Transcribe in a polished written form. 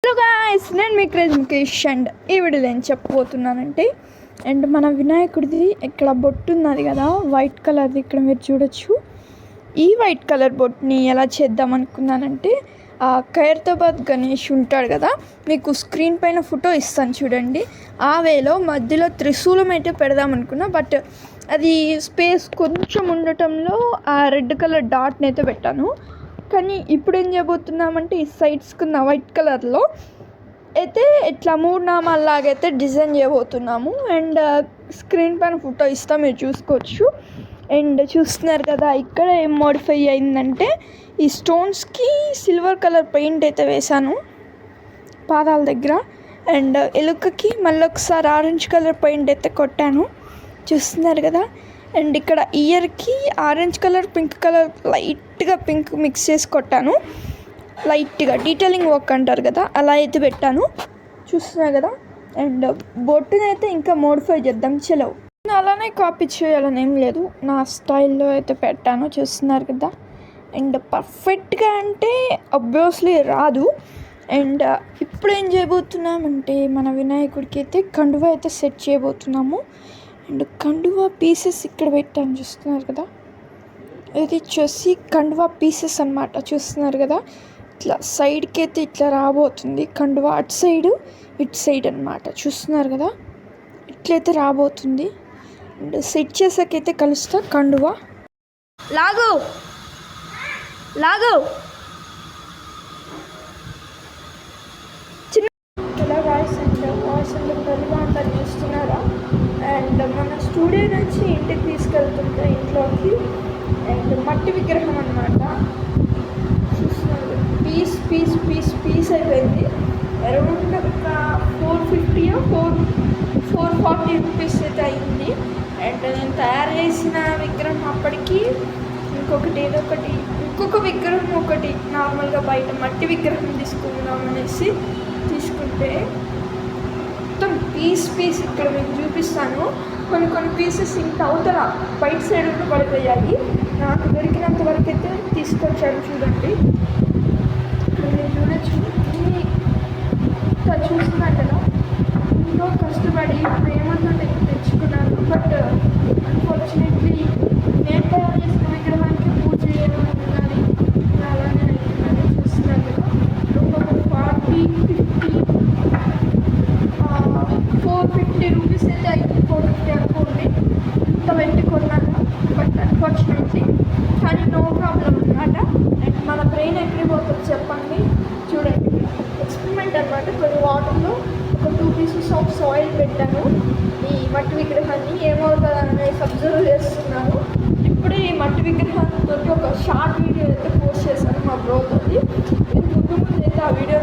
Hello guys, నేను మీ craze Mukesh and ఈ వీడియోలో ఏం చెప్పబోతున్నానంటే మన వినాయకుడిది ఇక్కడ బొట్టు ఉన్నది కదా, వైట్ కలర్ది. ఇక్కడ మీరు చూడొచ్చు. ఈ వైట్ కలర్ బొట్టుని ఎలా చేద్దాం అనుకున్నానంటే, ఖైరతాబాద్ గణేష్ ఉంటాడు కదా, మీకు స్క్రీన్ పైన ఫోటో ఇస్తాను చూడండి. ఆ వేలో మధ్యలో త్రిశూలం అయితే పెడదాం అనుకున్నా, బట్ అది స్పేస్ కొంచెం ఉండటంలో ఆ రెడ్ కలర్ డాట్ని అయితే పెట్టాను. కానీ ఇప్పుడు ఏం చేయబోతున్నామంటే, ఈ సైడ్స్కున్న వైట్ కలర్లో అయితే ఇట్లా 3 నామాల్లాగైతే డిజైన్ చేయబోతున్నాము. అండ్ స్క్రీన్ పైన ఫోటో ఇస్తాం, మీరు చూసుకోవచ్చు. అండ్ చూస్తున్నారు కదా, ఇక్కడ ఏం మోడిఫై అయిందంటే, ఈ స్టోన్స్కి సిల్వర్ కలర్ పెయింట్ అయితే వేశాను పాదాల దగ్గర. అండ్ ఎలుకకి మళ్ళీ ఒకసారి ఆరెంజ్ కలర్ పెయింట్ అయితే కొట్టాను, చూస్తున్నారు కదా. అండ్ ఇక్కడ ఇయర్కి ఆరెంజ్ కలర్, పింక్ కలర్, లైట్గా పింక్ మిక్స్ చేసి కొట్టాను. లైట్గా డీటెయిలింగ్ వర్క్ అంటారు కదా, అలా అయితే పెట్టాను, చూస్తున్నారు కదా. అండ్ బొట్టుని అయితే ఇంకా మోడిఫై చేద్దాం. చలో, అలానే కాపీ చేయాలని ఏం లేదు, నా స్టైల్లో అయితే పెట్టాను, చూస్తున్నారు కదా. అండ్ పర్ఫెక్ట్గా అంటే అబ్వియస్లీ రాదు. అండ్ ఇప్పుడు ఏం చేయబోతున్నామంటే, మన వినాయకుడికి అయితే కండువా అయితే సెట్ చేయబోతున్నాము. అండ్ కండువా పీసెస్ ఇక్కడ పెట్టాను, చూస్తున్నారు కదా. ఇది వచ్చేసి కండువా పీసెస్ అన్నమాట, చూస్తున్నారు కదా. ఇట్లా సైడ్కి అయితే ఇట్లా రాబోతుంది కండువా, అటు సైడు ఇటు సైడ్ అన్నమాట, చూస్తున్నారు కదా. ఇట్లయితే రాబోతుంది. అండ్ సెట్ చేసాకైతే కలుస్తా. కండువా లాగు లాగు చిన్న ఇలా వాయిస్ అండ్ పెరుగుగా అంటారు, చూస్తున్నారా. అండ్ మన స్టూడియో నుంచి ఇంటికి తీసుకెళ్తుంటే ఇంట్లోకి, అండ్ మట్టి విగ్రహం అన్నమాట, చూస్తున్నారు. పీస్ పీస్ పీస్ పీస్ అయిపోయింది. అరౌండ్ ఒక 440 రూపీస్ అయితే అయింది. అండ్ నేను తయారు చేసిన విగ్రహం అప్పటికి ఇంకొక విగ్రహం ఒకటి నార్మల్గా బయట మట్టి విగ్రహం తీసుకుందాం అనేసి తీసుకుంటే, మొత్తం పీస్ ఇక్కడ మీకు చూపిస్తాను. కొన్ని పీసెస్ ఇంత అవతల బయట సైడ్ కూడా పడిపోయాయి. నాకు దొరికినంత వరకు అయితే తీసుకొచ్చాను, చూడండి. మీరు చూడొచ్చు, చూస్తున్నాను కదా. ఎంతో కష్టపడి ప్రేమతో తెచ్చుకున్నాను. బట్ అన్ఫార్చునేట్లీ నేను తయారు చేసిన విగ్రహానికి పూజ చేయడం కానీ అలానే అవుతున్నాను, చూస్తున్నాను కదా. ఒక 450 రూపీస్ అయితే అయింది. 450 అనుకోండి, ఇంత పెట్టి కొన్నాను. బట్ అన్ఫార్చునేట్లీ, కానీ నో ప్రాబ్లం అన్నమాట. అండ్ మన బ్రెయిన్ ఎక్కడికి పోతుంది చెప్పండి, చూడండి. ఎక్స్పెరిమెంట్ అనమాట. కొన్ని వాటర్లో ఒక 2 పీసెస్ ఆఫ్ సాయిల్ పెట్టాను, ఈ మట్టి విగ్రహాన్ని ఏమవుతుంది అనేసి అబ్జర్వ్ చేస్తున్నాను. ఇప్పుడే ఈ మట్టి విగ్రహాన్ని ఒక షార్ట్ వీడియో అయితే పోస్ట్ చేశాను మా బ్రోతో. ముందు అయితే ఆ వీడియో